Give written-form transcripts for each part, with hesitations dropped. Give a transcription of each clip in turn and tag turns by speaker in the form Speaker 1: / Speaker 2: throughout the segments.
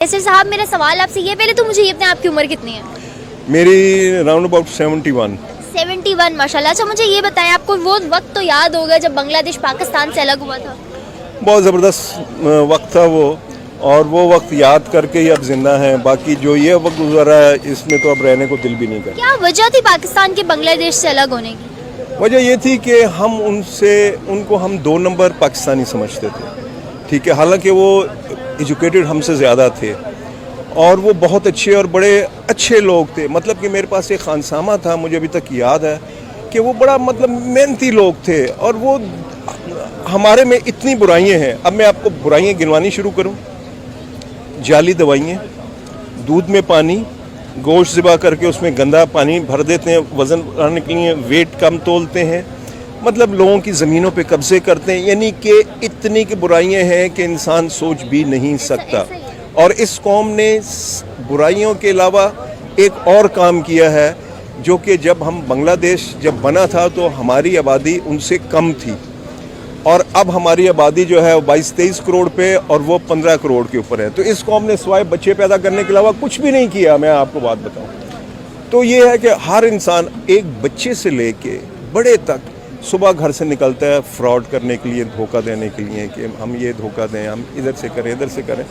Speaker 1: ऐसे साहब, मेरा सवाल आपसे ये, पहले तो मुझे ये बताएं आपकी उम्र कितनी है?
Speaker 2: मेरी राउंड अबाउट 71।
Speaker 1: 71, माशाल्लाह। अच्छा, मुझे ये बताएं, आपको वो वक्त तो याद होगा जब बांग्लादेश पाकिस्तान से अलग हुआ था?
Speaker 2: बहुत ज़बरदस्त वक्त था वो, और वो वक्त याद करके ही अब जिंदा हैं। बाकी जो ये वक्त गुजरा है इसमें तो अब रहने को दिल भी नहीं करता।
Speaker 1: क्या वजह थी पाकिस्तान के बांग्लादेश से अलग होने की?
Speaker 2: वजह ये थी कि उनको हम 2 नंबर पाकिस्तानी समझते थे, ठीक है। हालांकि वो एजुकेटेड हमसे ज़्यादा थे और वो बहुत अच्छे और बड़े अच्छे लोग थे। मतलब कि मेरे पास एक खानसामा था, मुझे अभी तक याद है कि वो बड़ा मतलब मेहनती लोग थे, और वो हमारे में इतनी बुराइयां हैं। अब मैं आपको बुराइयां गिनवानी शुरू करूं। जाली दवाइयाँ, दूध में पानी, गोश्त ज़िबा करके उसमें गंदा पानी भर देते हैं, वज़न बढ़ाने के लिए वेट कम तोलते हैं, मतलब लोगों की ज़मीनों पे कब्ज़े करते हैं। यानी कि इतनी की बुराइयां हैं कि इंसान सोच भी नहीं सकता। और इस कौम ने बुराइयों के अलावा एक और काम किया है, जो कि जब बांग्लादेश जब बना था तो हमारी आबादी उनसे कम थी, और अब हमारी आबादी जो है वो 22-23 करोड़ पे और वो 15 करोड़ के ऊपर है। तो इस कौम ने सिवाय बच्चे पैदा करने के अलावा कुछ भी नहीं किया। मैं आपको बात बताऊं तो ये है कि हर इंसान, एक बच्चे से लेके बड़े तक, सुबह घर से निकलता है फ्रॉड करने के लिए, धोखा देने के लिए कि हम ये धोखा दें, हम इधर से करें इधर से करें।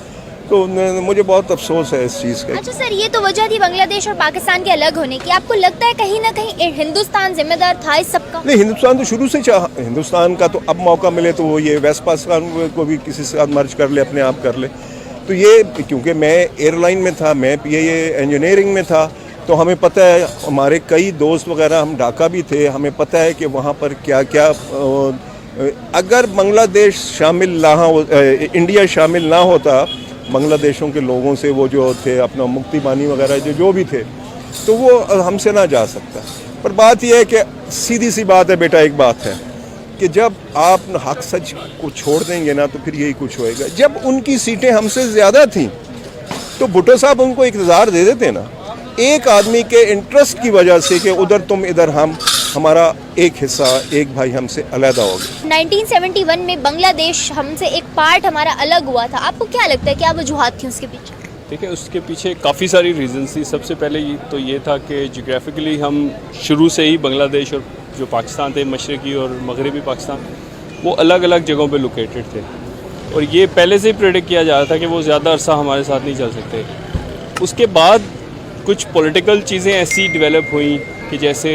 Speaker 2: तो मुझे बहुत अफसोस है इस चीज़ का।
Speaker 1: अच्छा सर, ये तो वजह थी बांग्लादेश और पाकिस्तान के अलग होने की। आपको लगता है कहीं ना कहीं हिंदुस्तान जिम्मेदार था इस सब का?
Speaker 2: नहीं, हिंदुस्तान तो शुरू से चाहा। हिंदुस्तान का तो अब मौका मिले तो वो ये वेस्ट पाकिस्तान को भी किसी से साथ मर्ज कर ले, अपने आप कर ले। तो ये क्योंकि मैं एयरलाइन में था, मैं ये इंजीनियरिंग में था, तो हमें पता है, हमारे कई दोस्त वगैरह, हम ढाका भी थे, हमें पता है कि वहाँ पर क्या क्या, अगर बांग्लादेश शामिल ना हो, इंडिया शामिल ना होता बांग्लादेशों के लोगों से, वो जो थे अपना मुक्ति बानी वगैरह जो भी थे, तो वो हमसे ना जा सकता। पर बात यह है कि सीधी सी बात है बेटा, एक बात है कि जब आप हक सच को छोड़ देंगे ना तो फिर यही कुछ होएगा। जब उनकी सीटें हमसे ज़्यादा थीं तो भुट्टो साहब उनको इक़्तिदार दे देते ना, एक आदमी के इंटरेस्ट की वजह से कि उधर तुम इधर हम, हमारा एक हिस्सा, एक भाई हमसे अलग हो गया।
Speaker 1: 1971 में बांग्लादेश हमसे एक पार्ट हमारा अलग हुआ था। आपको क्या लगता है, क्या वजूहात थी उसके पीछे?
Speaker 3: देखिए, उसके पीछे काफ़ी सारी रीजंस थी। सबसे पहले तो ये था कि जोग्राफिकली हम शुरू से ही बांग्लादेश और जो पाकिस्तान थे, मशरक़ी और मगरबी पाकिस्तान, वो अलग अलग जगहों पे लोकेटेड थे, और ये पहले से ही प्रेडिक्ट किया जा रहा था कि वो ज़्यादा अरसा हमारे साथ नहीं चल सकते। उसके बाद कुछ पॉलिटिकल चीज़ें ऐसी डेवलप हुई कि जैसे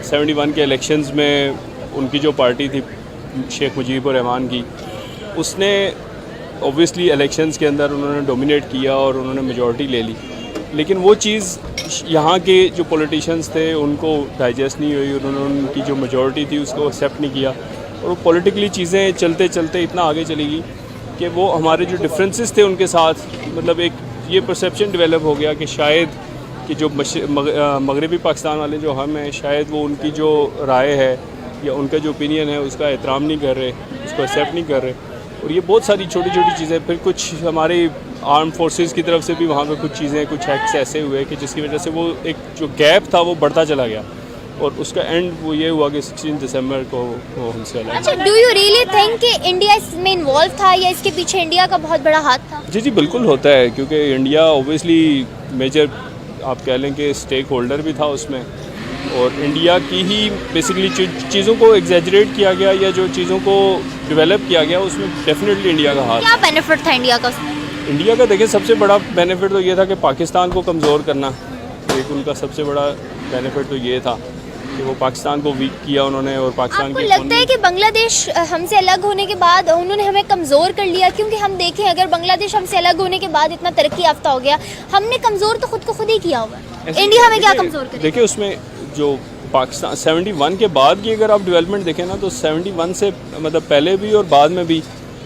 Speaker 3: 71 के इलेक्शंस में उनकी जो पार्टी थी शेख मुजीबुर रहमान की, उसने ऑब्वियसली इलेक्शंस के अंदर उन्होंने डोमिनेट किया और उन्होंने मेजॉरिटी ले ली। लेकिन वो चीज़ यहाँ के जो पॉलिटिशियंस थे उनको डाइजेस्ट नहीं हुई, उन्होंने उनकी जो मेजॉरिटी थी उसको एक्सेप्ट नहीं किया, और वो पॉलिटिकली चीज़ें चलते चलते इतना आगे चली गई कि वो हमारे जो डिफरेंसेस थे उनके साथ, मतलब एक ये परसेप्शन डेवलप हो गया कि शायद कि जो मगरबी पाकिस्तान वाले जो हम हैं, शायद वो उनकी जो राय है या उनका जो ओपिनियन है उसका एहतराम नहीं कर रहे, उसको एक्सेप्ट नहीं कर रहे। और ये बहुत सारी छोटी छोटी चीज़ें, फिर कुछ हमारे आर्म फोर्सेस की तरफ से भी वहाँ पे कुछ चीज़ें, कुछ एक्ट्स ऐसे हुए कि जिसकी वजह से वो एक जो गैप था वो बढ़ता चला गया, और उसका एंड वो ये हुआ कि 16 दिसंबर को वो हमसे अलग।
Speaker 1: अच्छा, डू यू रियली थिंक कि इंडिया इसमें इन्वॉल्व था या इसके पीछे इंडिया का बहुत बड़ा हाथ था?
Speaker 3: जी बिल्कुल होता है, क्योंकि इंडिया ओबियसली मेजर आप कह लें कि स्टेक होल्डर भी था उसमें, और इंडिया की ही बेसिकली चीज़ों को एग्जैजरेट किया गया या जो चीज़ों को डेवलप किया गया उसमें डेफिनेटली इंडिया का हाथ।
Speaker 1: क्या बेनिफिट था इंडिया का उसमें?
Speaker 3: इंडिया का देखिए, सबसे बड़ा बेनिफिट तो ये था कि पाकिस्तान को कमज़ोर करना। एक उनका सबसे बड़ा बेनिफिट तो ये था कि वो पाकिस्तान को वीक किया उन्होंने, और पाकिस्तान
Speaker 1: आपको लगता है कि बांग्लादेश हमसे अलग होने के बाद उन्होंने हमें कमज़ोर कर लिया? क्योंकि हम देखें, अगर बांग्लादेश हमसे अलग होने के बाद इतना तरक्की याफ्ता हो गया, हमने कमज़ोर तो खुद को खुद ही किया हुआ है। इंडिया हमें क्या कमज़ोर करे?
Speaker 3: देखिए, उसमें जो पाकिस्तान 71 के बाद की अगर आप डेवलपमेंट देखें ना, तो 71 से मतलब पहले भी और बाद में भी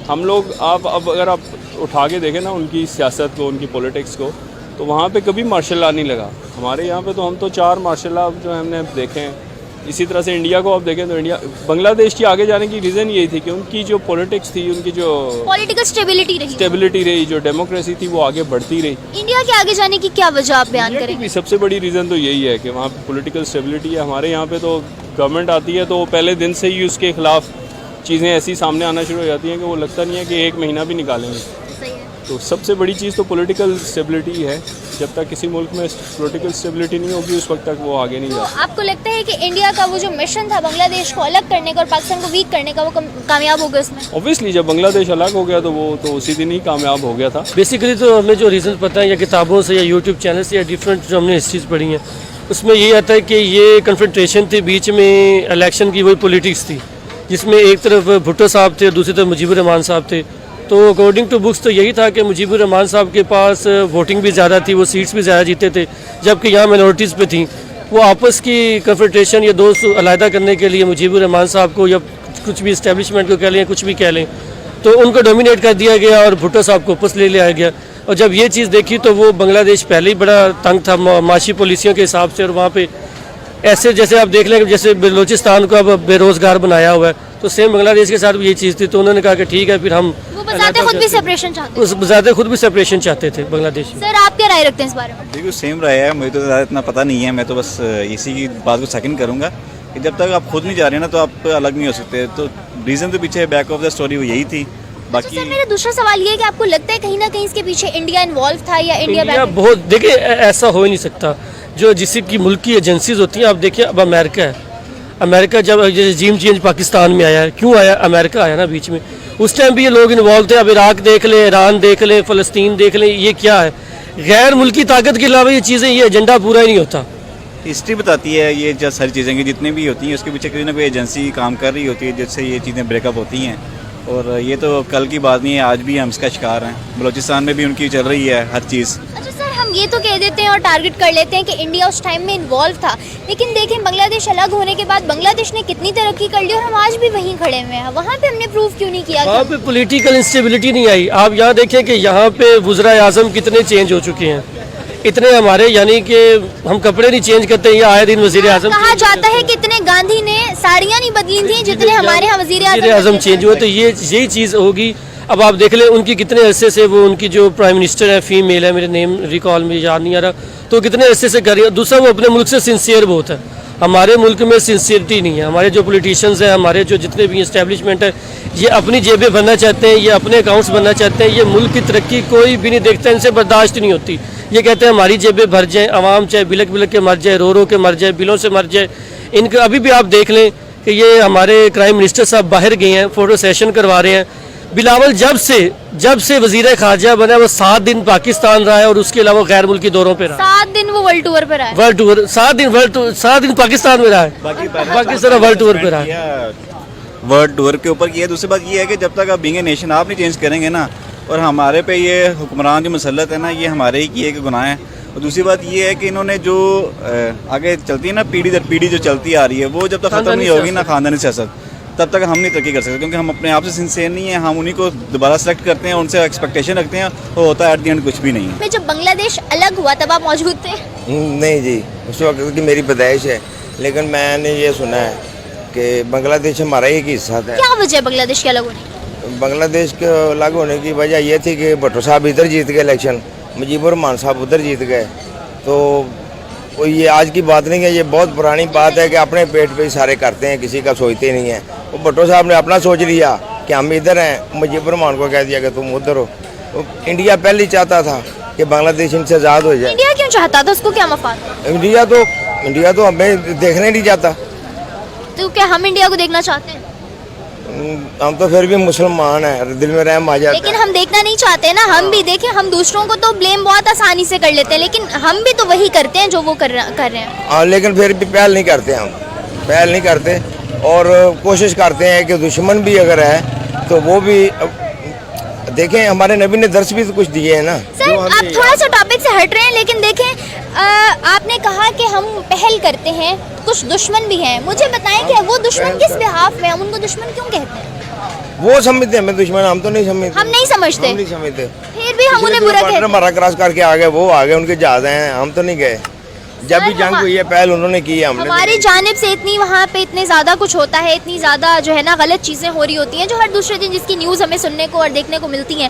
Speaker 3: हम लोग, आप अब अगर आप उठा के देखें ना उनकी सियासत को, उनकी पॉलिटिक्स को, तो वहाँ पे कभी मार्शल लॉ नहीं लगा। हमारे यहाँ पे तो हम तो 4 मार्शल लॉ जो हमने देखे हैं। इसी तरह से इंडिया को आप देखें तो इंडिया, बांग्लादेश की आगे जाने की रीज़न यही थी कि उनकी जो पॉलिटिक्स थी, उनकी जो
Speaker 1: पॉलिटिकल स्टेबिलिटी
Speaker 3: रही, जो डेमोक्रेसी थी वो आगे बढ़ती रही।
Speaker 1: इंडिया के आगे जाने की क्या वजह आप बयान करेंगे?
Speaker 3: सबसे बड़ी रीज़न तो यही है कि वहाँ पे पॉलिटिकल स्टेबिलिटी है। हमारे यहाँ पे तो गवर्नमेंट आती है तो पहले दिन से ही उसके खिलाफ चीज़ें ऐसी सामने आना शुरू हो जाती हैं कि वो लगता नहीं है कि 1 महीना भी निकालेंगे।
Speaker 1: सही है।
Speaker 3: तो सबसे बड़ी चीज़ तो पॉलिटिकल स्टेबिलिटी है। जब तक किसी मुल्क में पॉलिटिकल स्टेबिलिटी नहीं होगी उस वक्त तक वो आगे नहीं
Speaker 1: तो
Speaker 3: जा सकता।
Speaker 1: आपको लगता है कि इंडिया का वो जो मिशन था बांग्लादेश को अलग करने का और पाकिस्तान को वीक करने का, वो कामयाब होगा इसमें?
Speaker 3: ऑब्वियसली जब बांग्लादेश अलग हो गया तो वो तो उसी दिन ही कामयाब हो गया था।
Speaker 4: बेसिकली तो हमें जो रीज़न पता है या किताबों से या यूट्यूब चैनल से या डिफरेंट जो हमने हिस्ट्रीज पढ़ी हैं उसमें यही आता है कि ये कन्फ्रंटेशन थी बीच में इलेक्शन की, वही पॉलिटिक्स थी जिसमें एक तरफ भुट्टो साहब थे और दूसरी तरफ मुजीबुर रहमान साहब थे। तो अकॉर्डिंग टू बुक्स तो यही था कि मुजीबुर रहमान साहब के पास वोटिंग भी ज़्यादा थी, वो सीट्स भी ज़्यादा जीते थे, जबकि यहाँ माइनॉरिटीज़ पे थी। वो आपस की कन्फ्रंटेशन या दोस्त अलहदा करने के लिए मुजीबुर रहमान साहब को या कुछ भी इस्टेब्लिशमेंट को कह लें कुछ भी कह लें तो उनको डोमिनेट कर दिया गया और भुट्टो साहब को वापस ले लिया गया। और जब ये चीज़ देखी तो वो बांग्लादेश पहले ही बड़ा तंग था माशी पॉलिसियों के हिसाब से, और वहाँ पे ऐसे जैसे आप देख लें जैसे बलूचिस्तान को अब बेरोज़गार बनाया हुआ है, तो सेम बांग्लादेश के साथ भी ये चीज़ थी। तो उन्होंने कहा कि ठीक है फिर हम
Speaker 1: वो बजाते खुद भी सेपरेशन चाहते हैं।
Speaker 4: बजाते खुद भी सेपरेशन चाहते थे बांग्लादेश में।
Speaker 1: सर आप क्या राय रखते हैं इस बारे में?
Speaker 5: बिल्कुल सेम राय है, मुझे तो ज़्यादा इतना पता नहीं है। मैं तो बस इसी की बात को सेकंड करूँगा कि जब तक आप खुद नहीं जा रहे ना तो आप अलग नहीं हो सकते। तो रीज़न तो पीछे बैक ऑफ द स्टोरी वो यही थी। बाकी
Speaker 1: सर मेरा दूसरा सवाल ये है कि आपको लगता है कहीं ना कहीं इसके पीछे इंडिया इन्वॉल्व था या इंडिया
Speaker 4: इंडिया बहुत, देखिए ऐसा हो ही नहीं सकता। जो जिस की मुल्क की एजेंसीज होती हैं, आप देखिए अब अमेरिका है, अमेरिका जब रजीम चेंज पाकिस्तान में आया है, क्यों आया? अमेरिका आया ना बीच में, उस टाइम भी ये लोग इन्वॉल्व थे। अब इराक देख लें, ईरान देख लें, फ़लस्तीन देख लें, ये क्या है? गैर मुल्की ताकत के अलावा ये चीज़ें, ये एजेंडा पूरा ही नहीं होता।
Speaker 5: हिस्ट्री बताती है ये जो सारी चीज़ें की जितनी भी होती हैं उसके पीछे कोई ना कोई एजेंसी काम कर रही होती है जिससे ये चीज़ें ब्रेकअप होती हैं। और ये तो कल की बात नहीं है, आज भी हम इसका शिकार हैं। बलूचिस्तान में भी उनकी चल रही है हर चीज़।
Speaker 1: अच्छा सर हम ये तो कह देते हैं और टारगेट कर लेते हैं कि इंडिया उस टाइम में इन्वॉल्व था, लेकिन देखें बांग्लादेश अलग होने के बाद बांग्लादेश ने कितनी तरक्की कर ली और हम आज भी वहीं खड़े हुए हैं। वहाँ पे हमने प्रूव क्यों नहीं किया?
Speaker 4: वहाँ पे पॉलिटिकल इंस्टेबिलिटी नहीं आई। आप यहाँ देखें कि यहाँ पे वज़राए आज़म कितने चेंज हो चुके हैं, इतने हमारे यानी कि हम कपड़े नहीं चेंज करते, ये आए दिन वज़ीर आज़म
Speaker 1: कहा जाता है कि इतने गांधी ने साड़ियाँ नहीं बदली थी जितने हमारे यहाँ वज़ीर
Speaker 4: आज़म चेंज हुए। तो ये यही चीज़ होगी। अब आप देख लें उनकी कितने अरसे से वो उनकी जो प्राइम मिनिस्टर है फीमेल है, मेरे नेम रिकॉल में याद नहीं आ रहा, तो कितने अरसे से कर रही है। दूसरा वो अपने मुल्क से सिंसियर बहुत है, हमारे मुल्क में सिंसियरिटी नहीं है। हमारे जो पॉलिटिशियंस हैं, हमारे जो जितने भी इस्टेब्लिशमेंट है, ये अपनी जेबें भरना चाहते हैं, ये अपने अकाउंट्स भरना चाहते हैं। ये मुल्क की तरक्की कोई भी नहीं देखता, इनसे बर्दाश्त नहीं होती। ये कहते हैं हमारी जेबें भर जाएँ, आवाम चाहे बिलक बिलक के मर जाए, रो रो के मर जाए, बिलों से मर जाए। इनके अभी भी आप देख लें कि ये हमारे प्राइम मिनिस्टर साहब बाहर गए हैं, फ़ोटो सेशन करवा रहे हैं। बिलावल जब से वज़ीर खारजा बना वो 7 दिन पाकिस्तान रहा है और उसके अलावा गैर मुल्की दौरों पे रहा।
Speaker 1: 7 दिन वो वर्ल्ड टूर पे रहा है।
Speaker 4: वर्ल्ड टूर 7 दिन पाकिस्तान में रहा है, बाकी सारा वर्ल्ड टूर पे रहा है।
Speaker 5: वर्ल्ड टूर के ऊपर किया। दूसरी बात ये है कि जब तक आप बीइंग ए नेशन आप नहीं चेंज करेंगे ना, और हमारे पे ये हुक्मरान जो मुसल्लत है ना, ये हमारे ही किए के गुनाह है। और दूसरी बात ये है कि इन्होंने जो आगे चलती है ना पीढ़ी दर पीढ़ी जो चलती आ रही है, वो जब तक ख़त्म नहीं होगी ना खानदानी सियासत, तब तक हम नहीं तरक्की कर सकते। क्योंकि हम अपने आप से सिंसियर नहीं है, हम उन्हीं को दोबारा सेलेक्ट करते हैं, उनसे एक्सपेक्टेशन रखते हैं, वो होता है एट द एंड कुछ भी नहीं है।
Speaker 1: जब बांग्लादेश अलग हुआ तब आप मौजूद थे?
Speaker 6: नहीं जी, उस वक्त की मेरी पैदाइश है, लेकिन मैंने ये सुना है कि बांग्लादेश हमारा एक हिस्सा था।
Speaker 1: क्या वजह है बांग्लादेश के अलग होने की?
Speaker 6: बांग्लादेश के अलग होने की वजह ये थी कि भुट्टो साहब इधर जीत गए इलेक्शन, मुजीबुर रहमान साहब उधर जीत गए। तो वो ये आज की बात नहीं है, ये बहुत पुरानी बात है कि अपने पेट पे ही सारे करते हैं, किसी का सोचते नहीं हैं। वो भुट्टो साहब ने अपना सोच लिया कि हम इधर हैं, मुजीबुर रहमान को कह दिया कि तुम उधर हो। तो इंडिया पहले ही चाहता था कि बांग्लादेश इनसे आज़ाद हो जाए।
Speaker 1: इंडिया क्यों चाहता था? उसको क्या मफाद?
Speaker 6: इंडिया तो हमें देखने नहीं जाता।
Speaker 1: तो क्या हम इंडिया को देखना चाहते हैं?
Speaker 6: हम तो फिर भी मुसलमान हैं, दिल में रहम आ जाता है।
Speaker 1: लेकिन हम देखना नहीं चाहते ना। हम भी देखें, हम दूसरों को तो ब्लेम बहुत आसानी से कर लेते हैं, लेकिन हम भी तो वही करते हैं जो वो कर रहे हैं।
Speaker 6: हाँ, लेकिन फिर भी पहल नहीं करते, हम पहल नहीं करते और कोशिश करते हैं कि दुश्मन भी अगर है तो वो भी देखें। हमारे नबी ने दर्श भी तो कुछ दिए हैं ना।
Speaker 1: सर आप थोड़ा सा टॉपिक से हट रहे हैं, लेकिन देखें आपने कहा कि हम पहल करते हैं, कुछ दुश्मन भी हैं। मुझे बताएं कि वो दुश्मन किस बिहाफ में, हम उनको दुश्मन क्यों कहते हैं?
Speaker 6: वो समझते हैं हमें दुश्मन, हम तो नहीं समझते।
Speaker 1: हम नहीं समझते,
Speaker 6: हम नहीं समझते,
Speaker 1: फिर भी हम उन्हें बुरा कहते हैं।
Speaker 6: हमारा क्रॉस करके आ गए, वो आ गए, उनके जहाज हैं, हम तो नहीं गए। जब भी जंग हुई है पहल उन्होंने की है, हमने
Speaker 1: हमारी जानिब से इतनी वहाँ पे इतने ज़्यादा कुछ होता है, इतनी ज़्यादा जो है ना गलत चीज़ें हो रही होती हैं जो हर दूसरे दिन जिसकी न्यूज़ हमें सुनने को और देखने को मिलती हैं।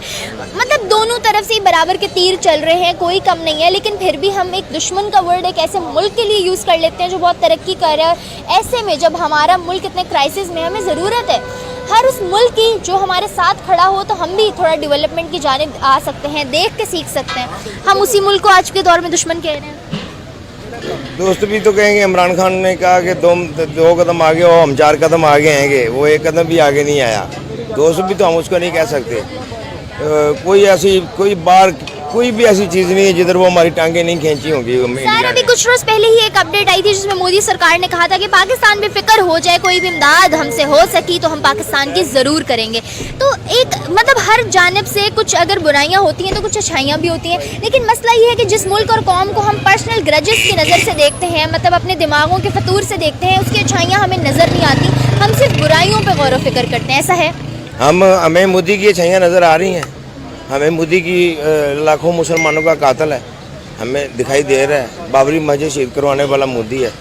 Speaker 1: मतलब दोनों तरफ से बराबर के तीर चल रहे हैं, कोई कम नहीं है, लेकिन फिर भी हम एक दुश्मन का वर्ड एक ऐसे मुल्क के लिए यूज़ कर लेते हैं जो बहुत तरक्की कर रहा है। ऐसे में जब हमारा मुल्क इतने क्राइसिस में, हमें ज़रूरत है हर उस मुल्क की जो हमारे साथ खड़ा हो तो हम भी थोड़ा डेवलपमेंट की जानिब आ सकते हैं, देख के सीख सकते हैं। हम उसी मुल्क को आज के दौर में दुश्मन कह रहे हैं।
Speaker 6: दोस्त भी तो कहेंगे, इमरान खान ने कहा कि तुम 2 कदम आगे हो, हम 4 कदम आगे आएंगे, वो 1 कदम भी आगे नहीं आया। दोस्त भी तो हम उसको नहीं कह सकते। कोई भी ऐसी चीज़ नहीं है जिधर वो हमारी टांगे नहीं खींची होंगी।
Speaker 1: सर, अभी कुछ रोज पहले ही एक अपडेट आई थी जिसमें मोदी सरकार ने कहा था कि पाकिस्तान बेफिक्र हो जाए, कोई भी इमदाद हमसे हो सकी तो हम पाकिस्तान की ज़रूर करेंगे। तो एक मतलब हर जानिब से कुछ अगर बुराइयां होती हैं तो कुछ अच्छाइयां भी होती हैं, लेकिन मसला ये है कि जिस मुल्क और कौम को हम पर्सनल ग्रजेस की नज़र से देखते हैं, मतलब अपने दिमागों के फतूर से देखते हैं, उसकी अच्छाइयाँ हमें नज़र नहीं आती, हम सिर्फ बुराइयों पर गौर व फिक्र करते हैं। ऐसा है?
Speaker 6: हमें मोदी की अच्छाइयाँ नज़र आ रही हैं। हमें मोदी की लाखों मुसलमानों का कातिल है, हमें दिखाई दे रहा है। बाबरी मस्जिद शहीद करवाने वाला मोदी है,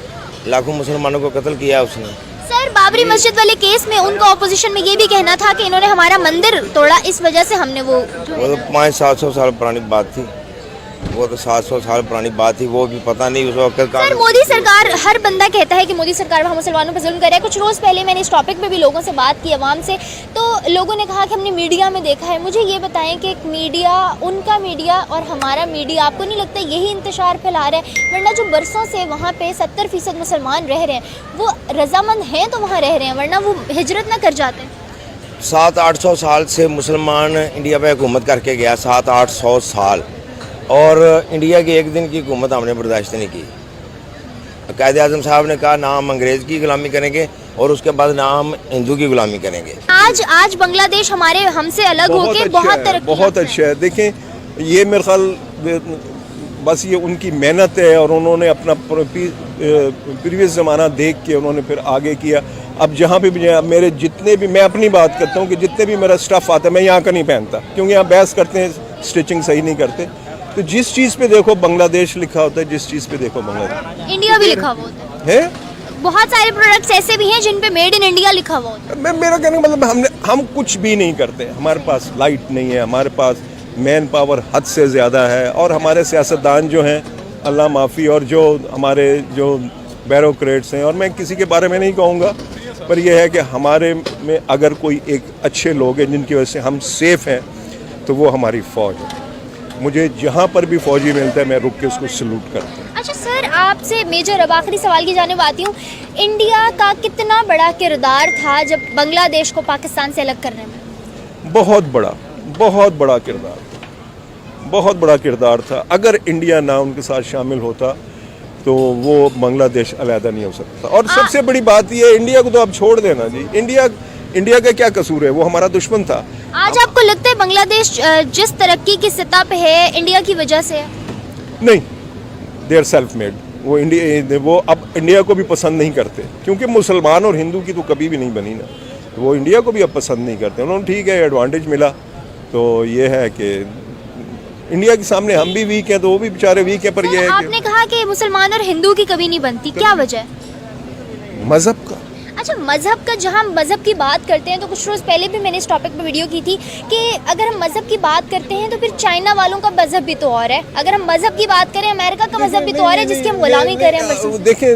Speaker 6: लाखों मुसलमानों को कत्ल किया है उसने।
Speaker 1: सर, बाबरी मस्जिद वाले केस में उनका ऑपोजिशन में ये भी कहना था कि इन्होंने हमारा मंदिर तोड़ा, इस वजह से हमने वो
Speaker 6: तो 500-700 साल पुरानी बात थी। वो तो 700 साल पुरानी बात थी, वो भी पता नहीं उस वक्त का।
Speaker 1: सर, मोदी सरकार, हर बंदा कहता है कि मोदी सरकार वहाँ मुसलमानों पर जुल्म कर रहा है। कुछ रोज़ पहले मैंने इस टॉपिक पे भी लोगों से बात की, अवाम से, तो लोगों ने कहा कि हमने मीडिया में देखा है। मुझे ये बताएं कि एक मीडिया, उनका मीडिया और हमारा मीडिया, आपको नहीं लगता यही इंतशार फैला रहा है? वरना जो बरसों से वहाँ पे 70% मुसलमान रह रहे हैं, वो रजामंद हैं तो वहाँ रह रहे हैं, वरना वो हिजरत ना कर जाते।
Speaker 6: 700-800 साल से मुसलमान इंडिया पे हुकूमत करके गया, 700-800 साल, और इंडिया की एक दिन की हुकूमत हमने बर्दाश्त नहीं की। कायदे आज़म साहब ने कहा ना हम अंग्रेज़ की गुलामी करेंगे और उसके बाद ना हम हिंदू की गुलामी करेंगे।
Speaker 1: आज बांग्लादेश हमारे हमसे अलग होकर बहुत
Speaker 2: अच्छा है। देखें, ये मेरे ख्याल बस ये उनकी मेहनत है और उन्होंने अपना प्रीवियस ज़माना देख के उन्होंने फिर आगे किया। अब जहाँ पे भी मेरे जितने भी, मैं अपनी बात करता हूँ कि जितने भी मेरा स्टफ़ आता है मैं यहाँ का नहीं पहनता, क्योंकि यहाँ बहस करते हैं, स्टिचिंग सही नहीं करते। तो जिस चीज़ पे देखो बांग्लादेश लिखा होता है, जिस चीज़ पे देखो बांग्लादेश,
Speaker 1: इंडिया भी लिखा हुआ होता है। बहुत सारे प्रोडक्ट्स ऐसे भी हैं जिन पे मेड इन इंडिया लिखा हुआ होता है।
Speaker 2: मेरा कहने का मतलब हम कुछ भी नहीं करते। हमारे पास लाइट नहीं है, हमारे पास मैन पावर हद से ज़्यादा है, और हमारे सियासतदान जो हैं अल्लाह माफ़ी, और जो हमारे जो ब्यूरोक्रेट्स हैं, और मैं किसी के बारे में नहीं कहूँगा, पर यह है कि हमारे में अगर कोई एक अच्छे लोग हैं जिनकी वजह से हम सेफ़ हैं, तो वो हमारी फ़ौज है। मुझे जहाँ पर भी फौजी मिलता है मैं रुक के उसको सलूट करता हूँ।
Speaker 1: अच्छा सर, आपसे मेजर अब आखिरी सवाल की जानिब आती हूँ। इंडिया का कितना बड़ा किरदार था जब बांग्लादेश को पाकिस्तान से अलग करने में?
Speaker 2: बहुत बड़ा किरदार था। अगर इंडिया ना उनके साथ शामिल होता तो वो बांग्लादेश अलहदा नहीं हो सकता। और सबसे बड़ी बात ये है, इंडिया को तो आप छोड़ देना जी, इंडिया का क्या कसूर है? वो हमारा दुश्मन था।
Speaker 1: आज आपको लगता है बांग्लादेश जिस तरक्की की सतह पे है इंडिया की वजह से?
Speaker 2: नहीं, दे आर सेल्फ मेड। वो अब इंडिया को भी पसंद नहीं करते, क्योंकि मुसलमान और हिंदू की तो कभी भी नहीं बनी ना, तो वो इंडिया को भी अब पसंद नहीं करते। उन्होंने ठीक है एडवांटेज मिला, तो ये है कि इंडिया के सामने हम भी वीक हैं, तो वो भी बेचारे वीक हैं। पर ये है
Speaker 1: आपने कहा कि मुसलमान और हिंदू की कभी नहीं बनती, क्या वजह है?
Speaker 2: मजहब का।
Speaker 1: अच्छा, मज़हब का, जहाँ मज़हब की बात करते हैं तो कुछ रोज़ पहले भी मैंने इस टॉपिक पे वीडियो की थी कि अगर हम मज़हब की बात करते हैं तो फिर चाइना वालों का मज़हब भी तो और है। अगर हम मज़हब की बात करें, अमेरिका का मज़हब भी तो और है जिसकी हम गुलामी कर रहे हैं।
Speaker 2: देखें,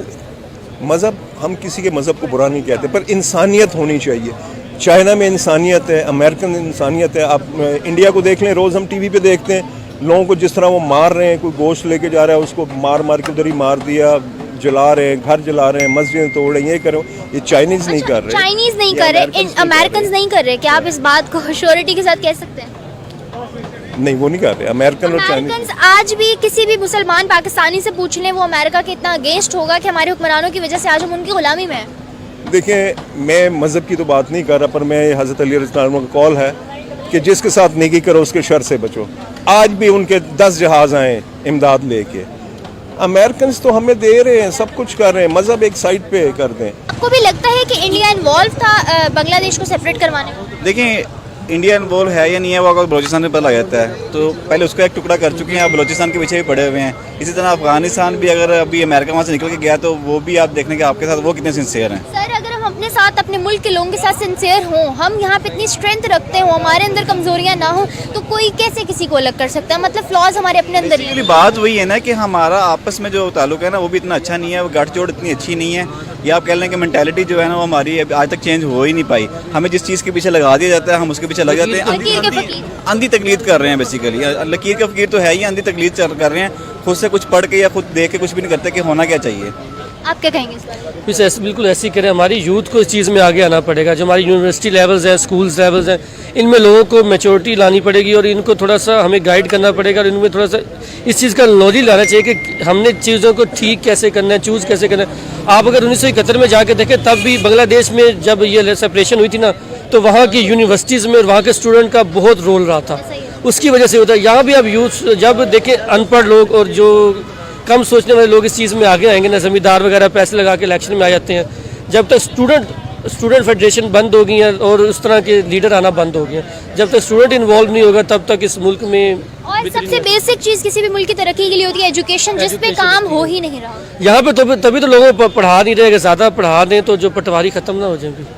Speaker 2: मज़हब, हम किसी के मज़हब को बुरा नहीं कहते, पर इंसानियत होनी चाहिए। चाइना में इंसानियत है, अमेरिकन इंसानियत है। आप इंडिया को देख लें, रोज़ हम टीवी पे देखते हैं लोगों को जिस तरह वो मार रहे हैं। कोई गोश्त लेके जा रहा है, उसको मार के उधर ही मार दिया, जला रहे हैं, घर जला रहे हैं, मस्जिदें तोड़ रहे हैं। ये करो, ये चाइनीज़ नहीं कर रहे,
Speaker 1: चाइनीज़ नहीं कर रहे, अमेरिकन नहीं कर रहे। क्या आप इस बात को श्योरिटी के साथ कह सकते हैं?
Speaker 2: नहीं, वो नहीं कर रहे। अमेरिकन और
Speaker 1: चाइनीज़ आज भी किसी भी मुसलमान पाकिस्तानी से पूछ लें, वो अमेरिका के इतना अगेंस्ट होगा कि हमारे हुक्मरानों की वजह से आज हम उनकी गुलामी में हैं।
Speaker 2: देखें, मैं मज़हब की तो बात नहीं कर रहा, पर मैं हज़रत अली रज़ियल्लाहु अन्हु का कॉल है कि जिसके साथ नेकी करो उसके शर से बचो। आज भी उनके 10 जहाज़ आए इमदाद लेके। अमेरिकन तो हमें दे रहे हैं, सब कुछ कर रहे हैं, मज़हब एक साइड पे कर दें।
Speaker 1: आपको भी लगता है कि इंडिया इन्वॉल्व था बांग्लादेश को सेपरेट करवाने में?
Speaker 5: देखिए, इंडिया इन्वॉल्व है या नहीं है वो अगर बलोचिस्तान में पता लग जाता है, तो पहले उसका एक टुकड़ा कर चुके हैं, अब बलोचिस्तान के पीछे भी पड़े हुए हैं। इसी तरह अफगानिस्तान भी अगर अभी अमेरिका वहाँ से निकल के गया तो वो भी आप देखने के आपके साथ वो कितने सिंसियर हैं।
Speaker 1: सर, अगर हम अपने साथ अपने मुल्क के लोगों के साथ सिंसियर हों, हम यहाँ पे इतनी स्ट्रेंथ रखते हो, हमारे अंदर कमजोरियाँ ना हो, तो कोई कैसे किसी को अलग कर सकता है? मतलब फ्लॉज हमारे अपने अंदर ही
Speaker 5: Basically
Speaker 1: हैं।
Speaker 5: बात वही है ना कि हमारा आपस में जो ताल्लुक है ना वो भी इतना अच्छा नहीं है, वो गाठजोड़ इतनी अच्छी नहीं है। या आप कह लें कि मेंटालिटी जो है ना वो हमारी आज तक चेंज हो ही नहीं पाई। हमें जिस चीज़ के पीछे लगा दिया जाता है हम उसके पीछे लग जाते हैं।
Speaker 1: लकीर के फकीर।
Speaker 5: अंधी तकलीद कर रहे हैं बेसिकली। लकीर का फकीर तो है ही, अंधी तकलीद कर रहे हैं। खुद से कुछ पढ़ के या खुद देख के कुछ भी नहीं करते कि होना क्या चाहिए।
Speaker 1: आप क्या कहेंगे इस पर?
Speaker 4: कुछ ऐसे बिल्कुल ऐसे ही करें। हमारी यूथ को इस चीज़ में आगे आना पड़ेगा। जो हमारी यूनिवर्सिटी लेवल्स हैं, स्कूल्स लेवल्स हैं, इनमें लोगों को मैच्योरिटी लानी पड़ेगी और इनको थोड़ा सा हमें गाइड करना पड़ेगा और इनमें थोड़ा सा इस चीज़ का नॉलेज लाना चाहिए कि हमने चीज़ों को ठीक कैसे करना है, चूज़ कैसे करना है। आप अगर 1971 में जाके देखें तब भी बांग्लादेश में जब ये सेपरेशन हुई थी ना, तो वहाँ की यूनिवर्सिटीज़ में और वहाँ के स्टूडेंट का बहुत रोल रहा था। उसकी वजह से होता है। यहाँ भी अब यूथ जब देखें अनपढ़ लोग और जो कम सोचने वाले लोग इस चीज़ में आगे आएंगे ना, जमींदार वगैरह पैसे लगा के इलेक्शन में आ जाते हैं। जब तक स्टूडेंट फेडरेशन बंद हो गई है और उस तरह के लीडर आना बंद हो गए हैं, जब तक स्टूडेंट इन्वॉल्व नहीं होगा तब तक इस मुल्क में
Speaker 1: और सबसे बेसिक चीज़ किसी भी मुल्क की तरक्की के लिए होती है एजुकेशन, जिस पे काम हो ही नहीं रहा।
Speaker 4: यहाँ पे तभी तो लोगों को पढ़ा नहीं रहे। ज़्यादा पढ़ा दें तो जो पटवारी ख़त्म ना हो जाए।